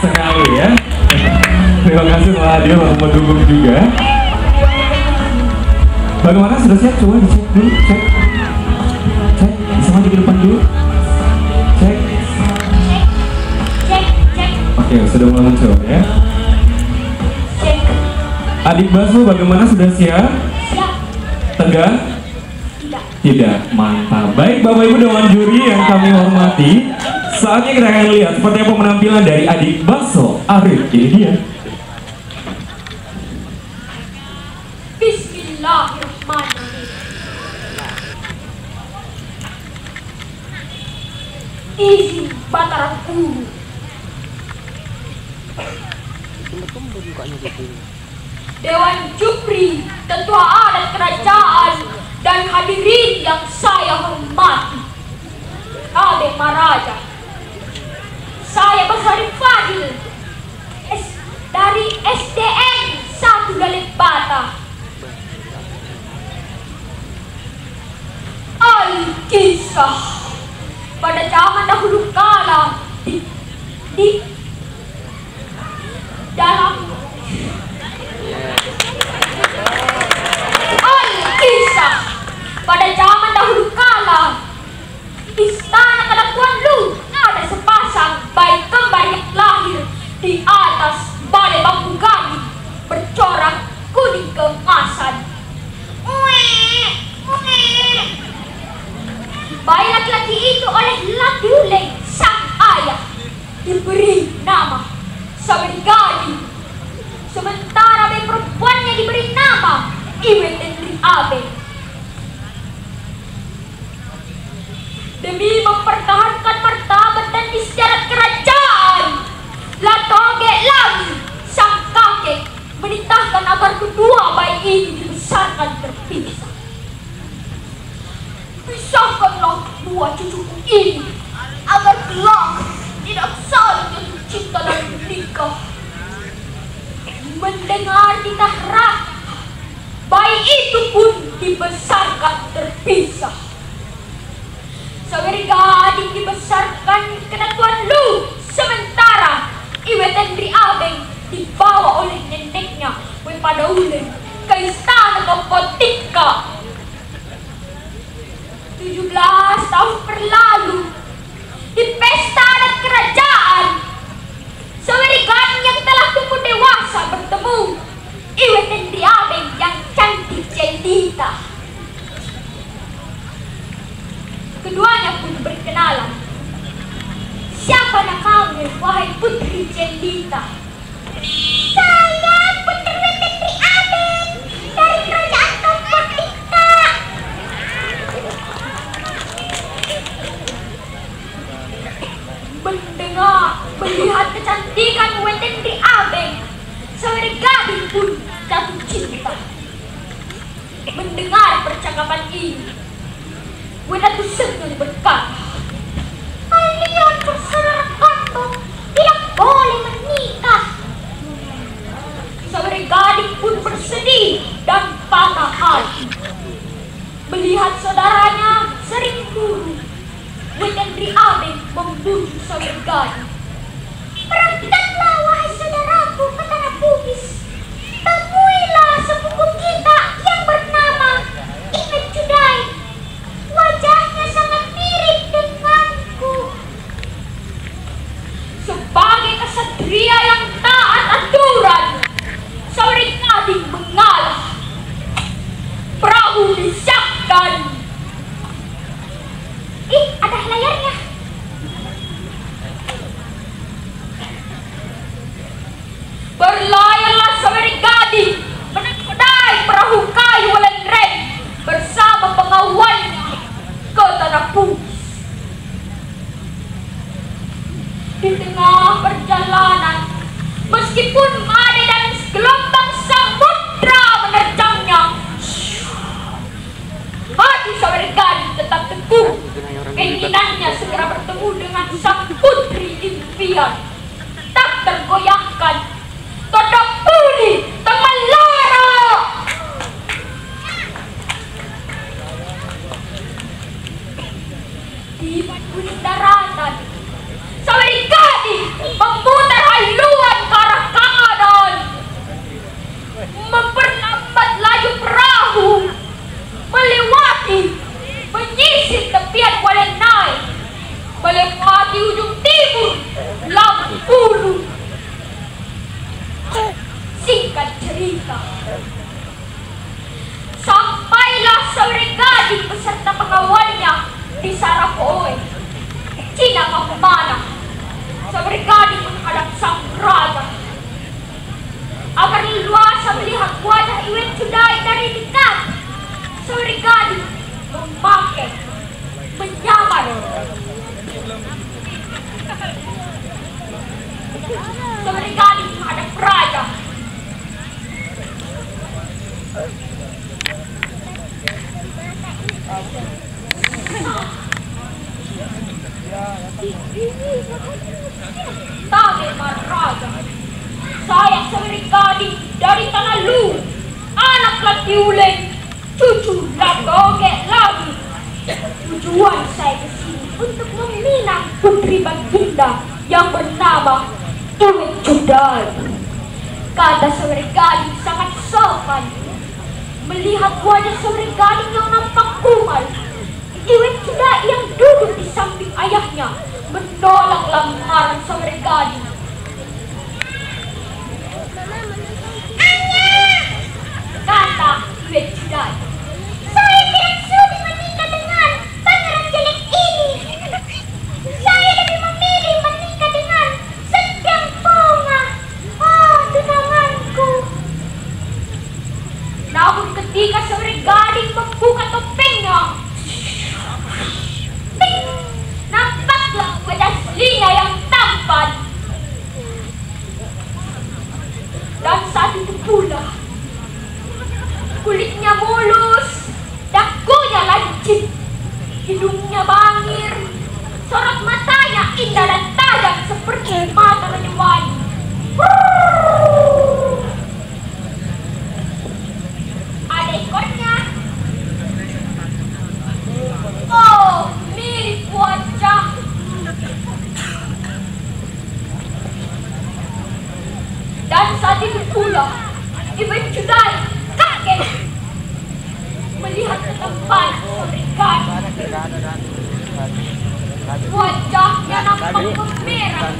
sekali ya. Terima kasih telah hadir untuk mendukung juga. Bagaimana, sudah siap? Coba dicek dulu, cek. Cek, bisa maju ke depan dulu. Cek. Oke, sudah mulai muncul ya. Adik Basu, bagaimana, sudah siap? Siap. Tegang? Tidak. Mantap. Baik Bapak Ibu Dewan Juri yang kami hormati, saatnya kita akan lihat seperti apa penampilan dari adik Baso Arif. Ini dia. Bismillahirrahmanirrahim. Izin Batara Guru. Dewan Jupri, Ketua Adat Kerajaan, dan hadirin yang saya hormati. Ade Maraja, saya Basari Fadil dari SDN 1 Galembata. Kisah pada zaman dahulu kala di dalam kisah pada zaman dahulu kala istana Kadakuan Lu ada sepasang bayi kembar yang lahir di atas balai bambu gani bercorak kuning keemasan. Bayi laki-laki itu oleh Laki Uleng sang ayah diberi nama Sabergadi, sementara bayi perempuannya diberi nama Iwet Tendri Abe. Demi mempertahankan martabat dan istiadat kerajaan, Latoge Lagi sang kakek menitahkan agar kedua bayi ini dibesarkan terpisah. Pisahkanlah dua cucuku ini agar kelak tidak saling jatuh cinta dan menikah. Mendengar titah rata, bayi itu pun dibesarkan terpisah. Sawergadi dibesarkan Kadakuan Lu, sementara Iwet Tendri Abeng dibawa oleh neneknya Wepada Uleng ke istana Tokotika. 17 tahun berlalu di pesta adat kerajaan, Sawergadi yang telah tumbuh dewasa bertemu Iwet Tendri Abeng yang cantik jelita. Keduanya pun berkenalan. Siapa nak kamu, wahai putri jelita? Saya Putri Iwet Tendri Abeng dari kerajaan Tokotika. Melihat kecantikan Iwet Tendri Abeng, Sawergadi pun jatuh cinta. Mendengar percakapan ini, Wedatu Sentul berkata, "Kalian bersaudara kandung tidak boleh menikah." Sawergadi pun bersedih dan patah hati melihat saudaranya sering buru. Iwet Tendri Abeng membunuh Sawergadi. "Berangkatlah wahai saudaraku ke tanah Bugis. Temuilah sepupu kita yang bernama Iwet Judai. Wajahnya sangat mirip denganku." Sebagai kesatria yang taat aturan, Sawergadi mengalah. Perahu disiapkan. Ada layarnya. Berlayarlah Sawergadi menakodai perahu kayu Walenren bersama pengawalnya ke tanah Bugis. Di tengah perjalanan, meskipun badai dan gelombang samudra menerjangnya, hati Sawergadi tetap teguh. Keinginannya segera bertemu dengan sang putri impian tak tergoyahkan. Todok Puli Temelara. Di batu daratan, Sawergadi memutar halu di ujung timur Lampulu. Singkat cerita, sampailah seorang gadis beserta pengawalnya di Sarapoe, Cina Pemana. Seorang gadis menghadap sang raja agar leluasa melihat wajah Iwet Sudai dari dekat. Seorang gadis memakai menyamar. Seorang gadis menghadap raja. Bagaimana raja? Saya seorang gadis dari tanah Lu, anak Latiuleng, cucu Lagogek lagi. Tujuan saya ke sini untuk meminang putri baginda yang bernama Iwet Sudai. Kata seorang gadis sangat sopan. Melihat wajah seorang gadis yang nampak kumal, Iwet Sudai yang duduk di samping ayahnya menolak lamaran seorang gadis. Kata Iwet Sudai, saya tidak sudi menikah dengan pangeran jelek ini. Saya lebih memilih menikah dengan sedang bunga. Tunanganku. Namun ketika seorang gadis membuka topengnya, nampaklah wajah aslinya yang tampan. Dan saat itu pula kulitnya mulus, dagunya lancip, hidungnya bangir, sorot matanya indah dan tajam seperti mata Banyuwangi. Ada ekornya. Oh, mirip wajah. Dan saat itu pula Iwet Sudai kaget melihat ketemparan seorang gadis. Wajahnya nampak memerah,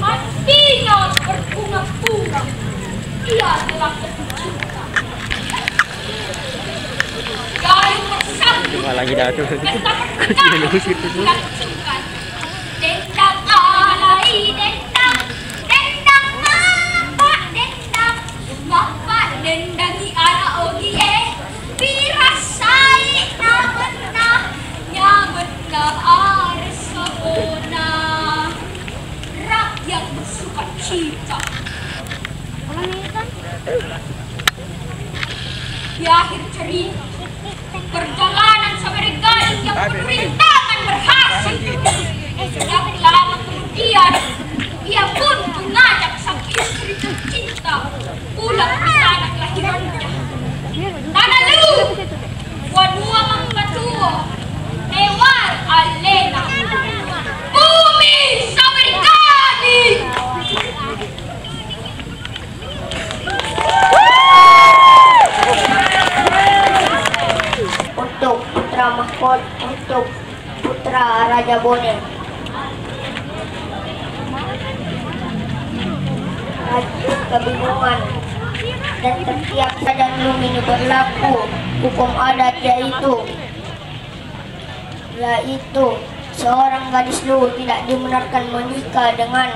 hatinya berbunga-bunga. Ia telah jatuh cinta. Galuh bersambut, lagi datu. pesta pernikahan dilangsungkan. Dendang alai dendang, dendang apa dendang, ngapa dendangi anak ogi pirasai na nyabetna ares sabona. Rakyat bersuka cita. Di akhir cerita, perjalanan seorang gadis yang pemerintahan berhasil. Dan lama kemudian, ia pun mengajak sang istri tercinta pulang ke tanah kelahirannya. Tanah Lu, Wadua Mangkatuo, Newar Alena, bumi seorang gadis. Untuk putra mahkota, untuk putra Raja Boneh, Raja kebingungan, dan setiap sadang lumini berlaku hukum adat, yaitu seorang gadis Lu tidak dibenarkan menikah dengan